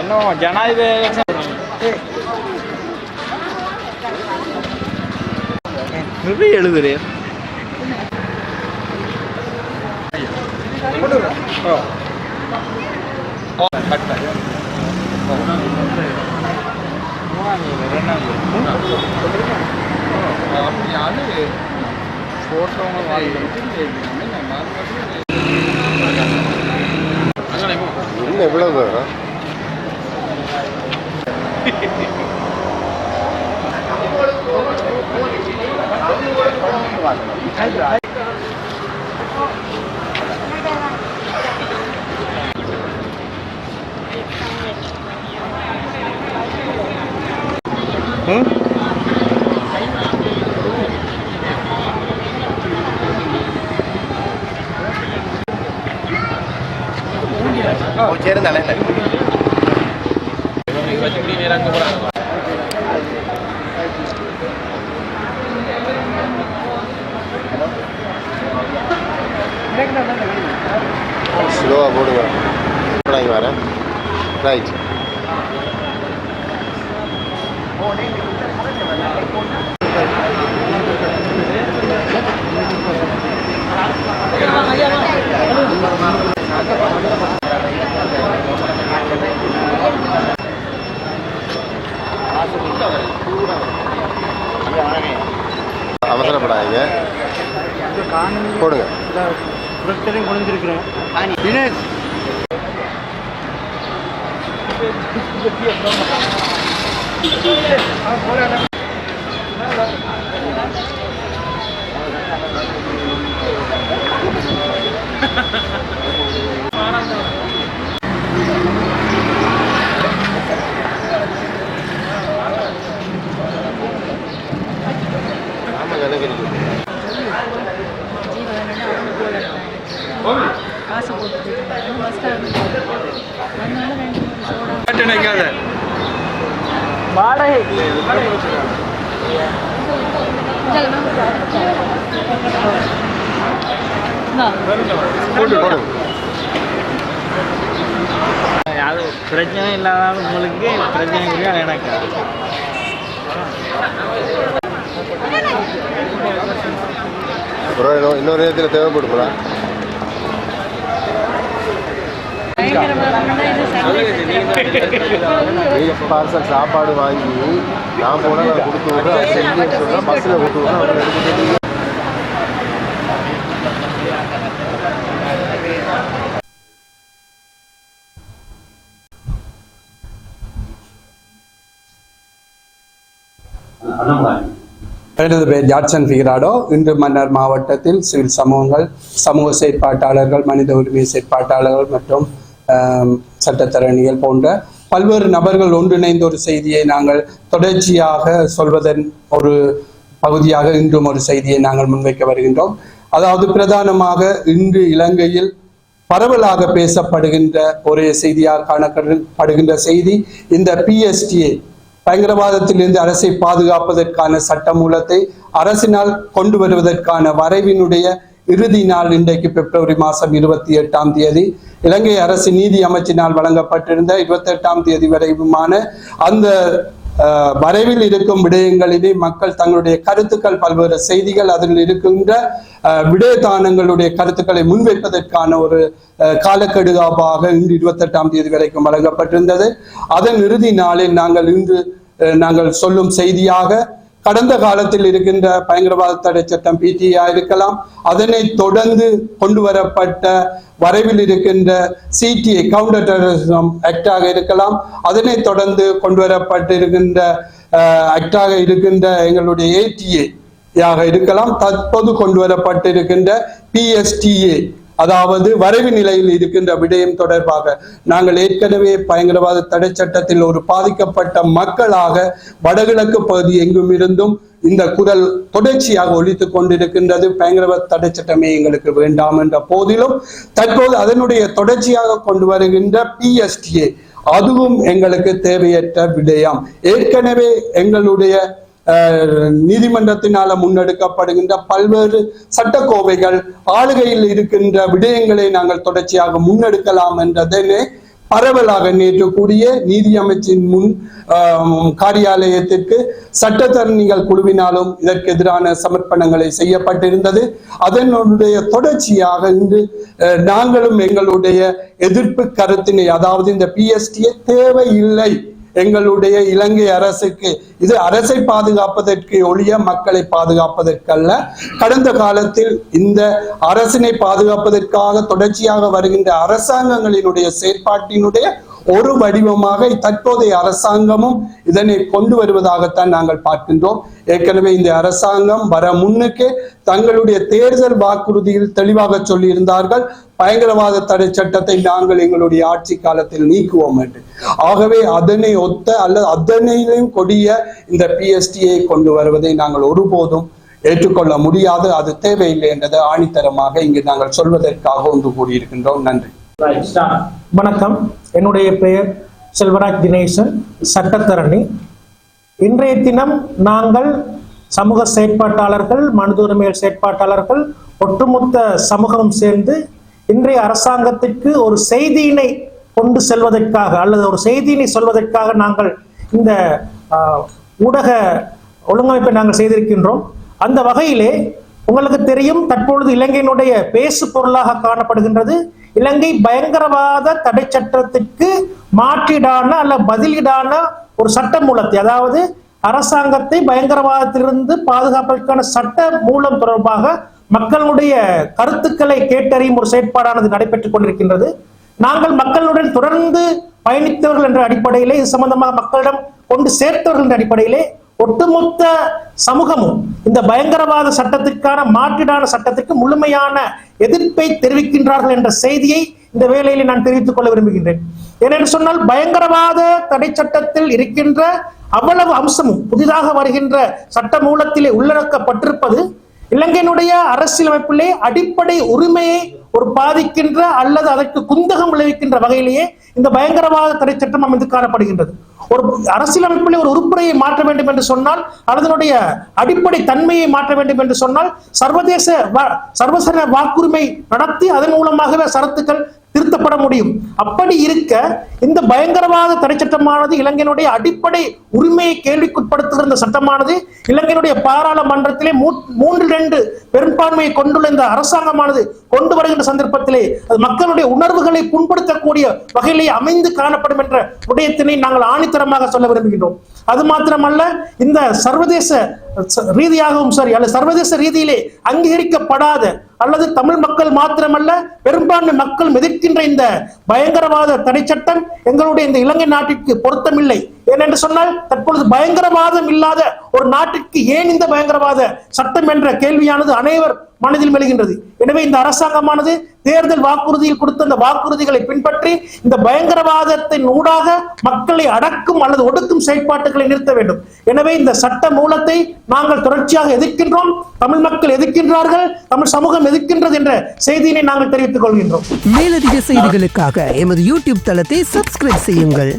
இன்னும் ஜனாதிபதி நிறைய எழுதுறேன். எவ்வளவு ചേരുന്നല്ലേ ஸ்லோவா போடுங்க. இங்கே வரேன். ரைட். அவசரப்படாதீங்க, போடுங்க. குறைஞ்சிருக்கிறேன். அது பிரச்சனை இல்லாத உங்களுக்கு பிரச்சனை இல்லையா? எனக்கு இன்னொரு நேரத்தில் தேவைப்படுங்களா? பார்சல் சாப்பாடு வாங்கி நான் போனால் நான் கொடுத்து விட்றேன். செஞ்சு சொன்னால் பஸ்ஸில் கொடுத்து விட்றேன். அவங்க எடுத்து எனது பேர் ஜாட்சன் ஃபிகராடோ. இன்று மன்னர் மாவட்டத்தில் சிவில் சமூகங்கள், சமூக செயற்பாட்டாளர்கள், மனித உரிமை செயற்பாட்டாளர்கள் மற்றும் சட்டத்தரணிகள் போன்ற பல்வேறு நபர்கள் ஒன்றிணைந்த ஒரு செய்தியை நாங்கள் தொடர்ச்சியாக சொல்வதன் ஒரு பகுதியாக இன்றும் ஒரு செய்தியை நாங்கள் முன்வைக்க வருகின்றோம். அதாவது பிரதானமாக இன்று இலங்கையில் பரவலாக பேசப்படுகின்ற ஒரே செய்தியாக காணப்படுகின்ற செய்தி இந்த PSTA பயங்கரவாதத்திலிருந்து அரசை பாதுகாப்பதற்கான சட்டமூலத்தை அரசினால் கொண்டு வருவதற்கான வரைவினுடைய இறுதி நாள் இன்றைக்கு பிப்ரவரி மாதம் 28 இலங்கை அரசு நீதி அமைச்சினால் வழங்கப்பட்டிருந்த 28 வரைவுமான அந்த வரைவில் இருக்கும் விடயங்களிலே மக்கள் தங்களுடைய கருத்துக்கள், பல்வேறு செய்திகள், அதில் இருக்கின்ற விடயதானங்களுடைய கருத்துக்களை முன்வைப்பதற்கான ஒரு காலக்கெடுவாக இன்று 28 வரைக்கும் வழங்கப்பட்டிருந்தது. அதன் இறுதி நாளில் நாங்கள் சொல்லும் செய்தியாக கடந்த காலத்தில் இருக்கின்ற பயங்கரவாத தடை சட்டம் PTA இருக்கலாம், அதனை தொடர்ந்து கொண்டு வரப்பட்ட வரைவில் இருக்கின்ற CTA கவுண்டர் டெரரிசம் ஆக்டாக இருக்கலாம், அதனை தொடர்ந்து கொண்டு வரப்பட்டிருக்கின்ற ஆக்டாக இருக்கின்ற எங்களுடைய ATA யாக இருக்கலாம், தற்போது கொண்டு வரப்பட்டிருக்கின்ற PSTA அதாவது வரைவு நிலையில் இருக்கின்ற விடயம் தொடர்பாக நாங்கள் ஏற்கனவே பயங்கரவாத தடை சட்டத்தில் ஒரு பாதிக்கப்பட்ட மக்களாக வடகிழக்கு பகுதி எங்கும் இருந்தும் இந்த குரல் தொடர்ச்சியாக ஒலித்துக் கொண்டிருக்கின்றது. பயங்கரவாத தடை சட்டமே எங்களுக்கு வேண்டாம் என்ற போதிலும் தற்போது அதனுடைய தொடர்ச்சியாக கொண்டு வருகின்ற PSTA அதுவும் எங்களுக்கு தேவையற்ற விடயம். ஏற்கனவே எங்களுடைய நீதிமன்றத்தினால முன்னெடுக்கப்படுகின்ற பல்வேறு சட்டக்கோவைகள், ஆளுகையில் இருக்கின்ற விடயங்களை நாங்கள் தொடர்ச்சியாக முன்னெடுக்கலாம் என்றதனை பரவலாக நேற்று கூடிய நீதி அமைச்சின் முன் காரியாலயத்திற்கு சட்டத்தரணிகள் குழுவினாலும் இதற்கு எதிரான சமர்ப்பணங்களை செய்யப்பட்டிருந்தது. அதனுடைய தொடர்ச்சியாக இன்று நாங்களும் எங்களுடைய எதிர்ப்பு கருத்தினை, அதாவது இந்த PSTA தேவையில்லை, எங்களுடைய இலங்கை அரசுக்கு இது அரசை பாதுகாப்பதற்கு ஒழிய மக்களை பாதுகாப்பதற்கல்ல, கடந்த காலத்தில் இந்த அரசினை பாதுகாப்பதற்காக தொடர்ச்சியாக வருகின்ற அரசாங்கங்களினுடைய செயற்பாட்டினுடைய ஒரு வடிவமாக தற்போதைய அரசாங்கமும் இதனை கொண்டு வருவதாகத்தான் நாங்கள் பார்க்கின்றோம். ஏற்கனவே இந்த அரசாங்கம் வர முன்னுக்கு தங்களுடைய தேர்தல் வாக்குறுதியில் தெளிவாக சொல்லியிருந்தார்கள், பயங்கரவாத தடை சட்டத்தை நாங்கள் எங்களுடைய ஆட்சி காலத்தில் நீக்குவோம் என்று. ஆகவே அதனை ஒத்த அல்லது அதனையும் கொடிய இந்த PSTA கொண்டு வருவதை நாங்கள் ஒருபோதும் ஏற்றுக்கொள்ள முடியாது. அது தேவையில்லை என்றதை ஆணித்தரமாக இங்கு நாங்கள் சொல்வதற்காக ஒன்று கூறியிருக்கின்றோம். நன்றி. வணக்கம், என்னுடைய பெயர் செல்வராஜ் தினேசன், சட்டத்தரணி. இன்றைய தினம் நாங்கள் சமூக செயற்பாட்டாளர்கள், மனித உரிமைகள் செயற்பாட்டாளர்கள், ஒட்டுமொத்த சமூகம் சேர்ந்து இன்றைய அரசாங்கத்திற்கு ஒரு செய்தியினை கொண்டு செல்வதற்காக அல்லது ஒரு செய்தியினை சொல்வதற்காக நாங்கள் இந்த ஊடக ஒழுங்கமைப்பை நாங்கள் செய்திருக்கின்றோம். அந்த வகையிலே உங்களுக்கு தெரியும், தற்பொழுது இலங்கையினுடைய பேசு பொருளாக காணப்படுகின்றது இலங்கை பயங்கரவாத தடை சட்டத்திற்கு மாற்றீடான அல்ல பதிலீடான ஒரு சட்ட மூலத்தை, அதாவது அரசாங்கத்தை பயங்கரவாதத்திலிருந்து பாதுகாப்பதற்கான சட்ட மூலம் தொடர்பாக மக்களுடைய கருத்துக்களை கேட்டறியும் ஒரு செயற்பாடானது நடைபெற்றுக் கொண்டிருக்கின்றது. நாங்கள் மக்களுடன் தொடர்ந்து பயணித்தவர்கள் என்ற அடிப்படையிலே, இது சம்பந்தமாக மக்களிடம் கொண்டு சேர்த்தவர்கள் என்ற அடிப்படையிலே ஒட்டுமொத்த சமூகமும் இந்த பயங்கரவாத சட்டத்திற்கான மாற்றீடான சட்டத்திற்கு முழுமையான எதிர்ப்பை தெரிவிக்கின்றார்கள் என்ற செய்தியை இந்த வேளையில் நான் தெரிவித்துக் கொள்ள விரும்புகின்றேன். ஏனென்று சொன்னால், பயங்கரவாத தடை சட்டத்தில் இருக்கின்ற அவ்வளவு அம்சமும் புதிதாக வருகின்ற சட்ட மூலத்திலே உள்ளடக்கப்பட்டிருப்பது இலங்கையினுடைய அரசியலமைப்பிலே அடிப்படை உரிமையை ஒரு பாதிக்கின்ற அல்லது அதற்கு குந்தகம் விளைவிக்கின்ற வகையிலேயே இந்த பயங்கரவாத தடை சட்டம் அமைந்து காணப்படுகின்றது. ஒரு அரசியலமைப்பிலே ஒரு உறுப்புரையை மாற்ற வேண்டும் என்று சொன்னால், அதனுடைய அடிப்படை தன்மையை மாற்ற வேண்டும் என்று சொன்னால், சர்வசன வாக்குரிமை நடத்தி அதன் மூலமாகவே சரத்துக்கள் திருத்தப்பட முடியும். அப்படி இருக்க இந்த பயங்கரவாத தடை சட்டமானது இலங்கையினுடைய அடிப்படை உரிமையை கேள்விக்குட்படுத்துகிற இந்த சட்டமானது இலங்கையினுடைய பாராளுமன்றத்திலே 3/2 பெரும்பான்மையை கொண்டுள்ள இந்த அரசாங்கமானது கொண்டு வருகின்ற சந்தர்ப்பத்திலே அது மக்களுடைய உணர்வுகளை புண்படுத்தக்கூடிய வகையிலேயே அமைந்து காணப்படும் என்ற விடயத்தினை நாங்கள் ஆணித்தரமாக சொல்ல விரும்புகின்றோம். அது மாத்திரமல்ல, இந்த சர்வதேச ரீதியாகவும் சரி அல்லது சர்வதேச ரீதியிலே அங்கீகரிக்கப்படாத அல்லது தமிழ் மக்கள் மாத்திரமல்ல பெரும்பான்மை மக்கள் எதிர்க்கின்ற இந்த பயங்கரவாத தடை சட்டம் எங்களுடைய இந்த இலங்கை நாட்டிற்கு பொருத்தமில்லை. ஏனென்று சொன்னால், தற்பொழுது பயங்கரவாதம் இல்லாத ஒரு நாட்டிற்கு ஏன் இந்த பயங்கரவாத சட்டம் என்ற கேள்வியானது அனைவர் மனதில் மெழுகின்றது. எனவே இந்த அரசாங்கமானது தேர்தல் வாக்குறுதியில் கொடுத்த அந்த வாக்குறுதிகளை பின்பற்றி இந்த பயங்கரவாதத்தின் ஊடாக மக்களை அடக்கும் அல்லது ஒடுக்கும் செயற்பாட்டுகளை நிறுத்த வேண்டும். எனவே இந்த சட்ட மூலத்தை நாங்கள் தொடர்ச்சியாக எதிர்க்கின்றோம், தமிழ் மக்கள் எதிர்க்கின்றார்கள், தமிழ் சமூகம் எதிர்க்கின்றது என்ற செய்தியினை நாங்கள் தெரிவித்துக் கொள்கின்றோம். மேலதிக செய்திகளுக்காக எமது யூடியூப் தளத்தை சப்ஸ்கிரைப் செய்யுங்கள்.